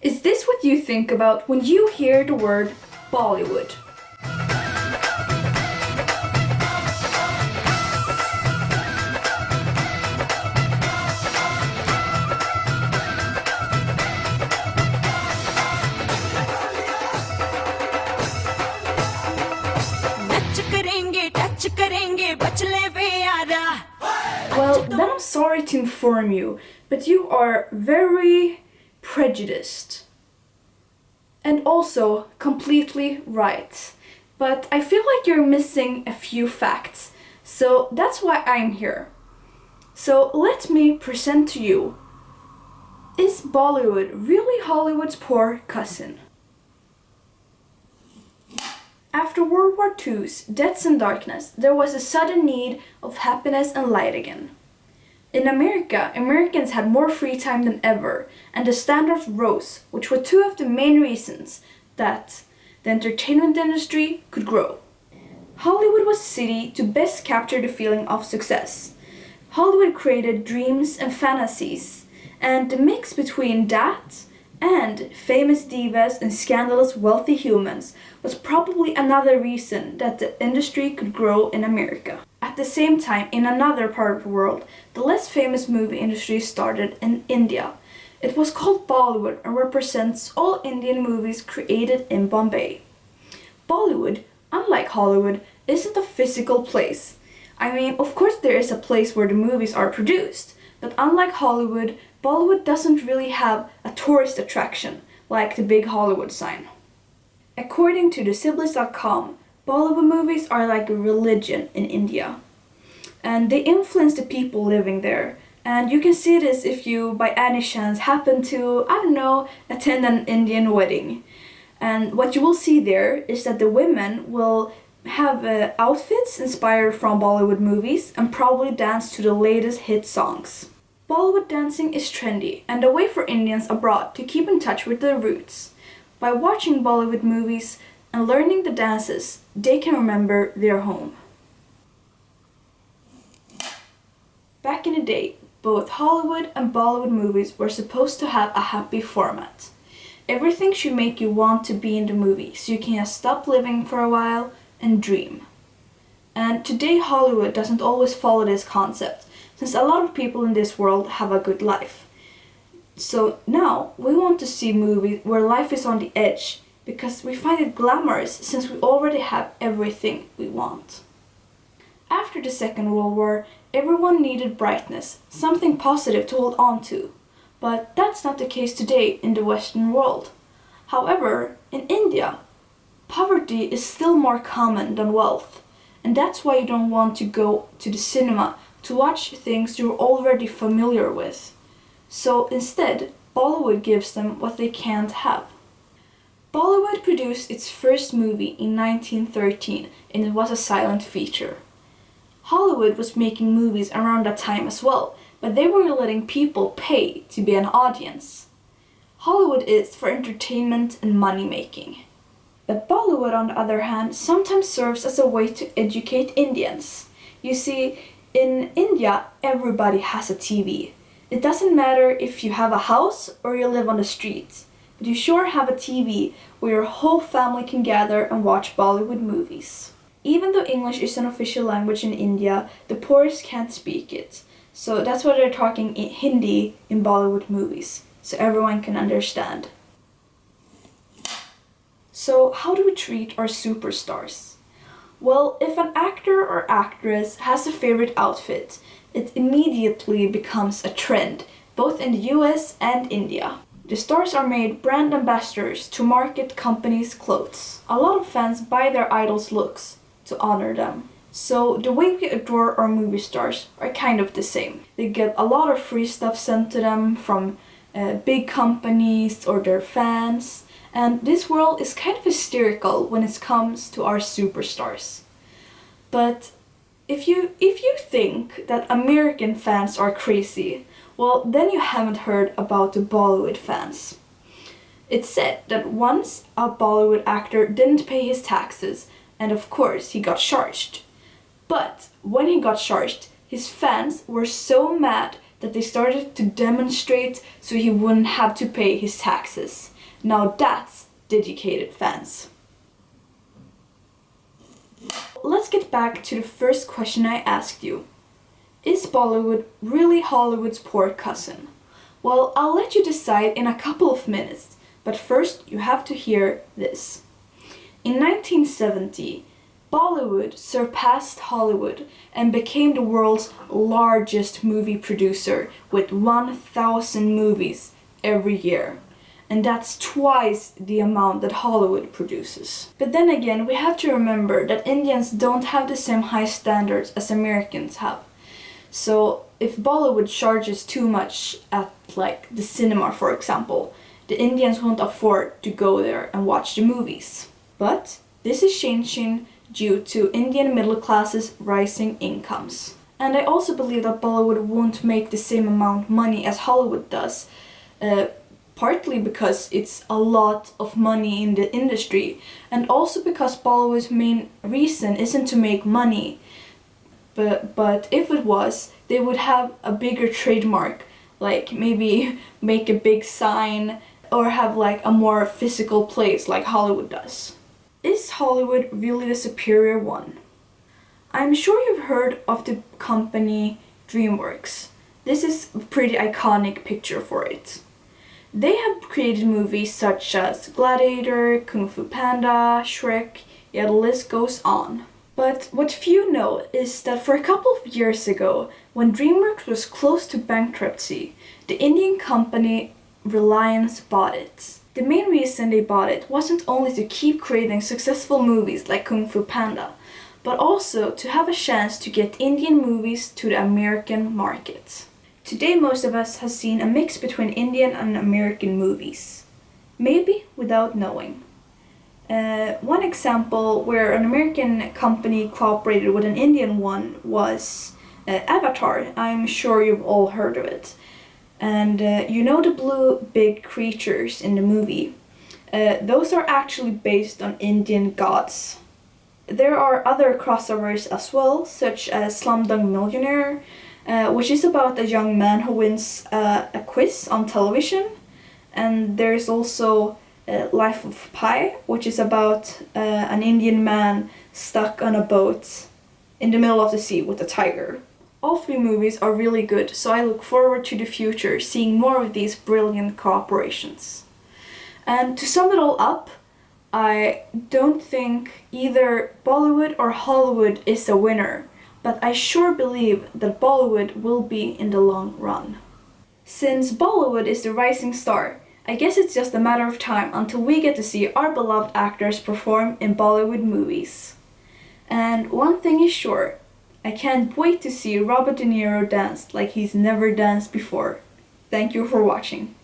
Is this what you think about when you hear the word Bollywood? Well, then I'm sorry to inform you, but you are very prejudiced. And also completely right. But I feel like you're missing a few facts, so that's why I'm here. So let me present to you, is Bollywood really Hollywood's poor cousin? After World War II's Deaths and Darkness, there was a sudden need of happiness and light again. In America, Americans had more free time than ever, and the standards rose, which were two of the main reasons that the entertainment industry could grow. Hollywood was the city to best capture the feeling of success. Hollywood created dreams and fantasies, and the mix between that and famous divas and scandalous wealthy humans was probably another reason that the industry could grow in America. At the same time, in another part of the world, the less famous movie industry started in India. It was called Bollywood and represents all Indian movies created in Bombay. Bollywood, unlike Hollywood, isn't a physical place. I mean, of course there is a place where the movies are produced, but unlike Hollywood, Bollywood doesn't really have a tourist attraction like the big Hollywood sign. According to thesiblings.com, Bollywood movies are like a religion in India, and they influence the people living there. And you can see this if you, by any chance, happen to, attend an Indian wedding. And what you will see there is that the women will have outfits inspired from Bollywood movies and probably dance to the latest hit songs. Bollywood dancing is trendy and a way for Indians abroad to keep in touch with their roots. By watching Bollywood movies and learning the dances, they can remember their home. Back in the day, both Hollywood and Bollywood movies were supposed to have a happy format. Everything should make you want to be in the movie, so you can just stop living for a while and dream. And today Hollywood doesn't always follow this concept, since a lot of people in this world have a good life. So now we want to see movies where life is on the edge, because we find it glamorous since we already have everything we want. After the Second World War, everyone needed brightness, something positive to hold on to. But that's not the case today in the Western world. However, in India, poverty is still more common than wealth, and that's why you don't want to go to the cinema to watch things you're already familiar with. So instead, Bollywood gives them what they can't have. Bollywood produced its first movie in 1913, and it was a silent feature. Hollywood was making movies around that time as well, but they were letting people pay to be an audience. Hollywood is for entertainment and money making. But Bollywood, on the other hand, sometimes serves as a way to educate Indians. You see, in India, everybody has a TV. It doesn't matter if you have a house or you live on the street, but you sure have a TV where your whole family can gather and watch Bollywood movies. Even though English is an official language in India, the poorest can't speak it. So that's why they're talking in Hindi in Bollywood movies, so everyone can understand. So how do we treat our superstars? Well, if an actor or actress has a favorite outfit, it immediately becomes a trend, both in the US and India. The stars are made brand ambassadors to market companies' clothes. A lot of fans buy their idols' looks to honor them. So the way we adore our movie stars are kind of the same. They get a lot of free stuff sent to them from big companies or their fans. And this world is kind of hysterical when it comes to our superstars. But if you think that American fans are crazy, well, then you haven't heard about the Bollywood fans. It's said that once a Bollywood actor didn't pay his taxes, and of course he got charged. But when he got charged, his fans were so mad that they started to demonstrate so he wouldn't have to pay his taxes. Now that's dedicated fans. Let's get back to the first question I asked you. Is Bollywood really Hollywood's poor cousin? Well, I'll let you decide in a couple of minutes, but first you have to hear this. In 1970, Bollywood surpassed Hollywood and became the world's largest movie producer with 1,000 movies every year. And that's twice the amount that Hollywood produces. But then again, we have to remember that Indians don't have the same high standards as Americans have. So if Bollywood charges too much at like the cinema, for example, the Indians won't afford to go there and watch the movies. But this is changing due to Indian middle classes' rising incomes. And I also believe that Bollywood won't make the same amount of money as Hollywood does, partly because it's a lot of money in the industry, and also because Bollywood's main reason isn't to make money. But if it was, they would have a bigger trademark, like maybe make a big sign or have like a more physical place like Hollywood does. Is Hollywood really the superior one? I'm sure you've heard of the company DreamWorks. This is a pretty iconic picture for it. They have created movies such as Gladiator, Kung Fu Panda, Shrek, yeah, the list goes on. But what few know is that for a couple of years ago, when DreamWorks was close to bankruptcy, the Indian company Reliance bought it. The main reason they bought it wasn't only to keep creating successful movies like Kung Fu Panda, but also to have a chance to get Indian movies to the American market. Today most of us have seen a mix between Indian and American movies, maybe without knowing. One example where an American company cooperated with an Indian one was Avatar. I'm sure you've all heard of it. And you know the blue big creatures in the movie? Those are actually based on Indian gods. There are other crossovers as well, such as Slumdog Millionaire, which is about a young man who wins a quiz on television. And there's also Life of Pi, which is about an Indian man stuck on a boat in the middle of the sea with a tiger. All three movies are really good, so I look forward to the future, seeing more of these brilliant cooperations. And to sum it all up, I don't think either Bollywood or Hollywood is a winner, but I sure believe that Bollywood will be in the long run. Since Bollywood is the rising star, I guess it's just a matter of time until we get to see our beloved actors perform in Bollywood movies. And one thing is sure, I can't wait to see Robert De Niro dance like he's never danced before. Thank you for watching.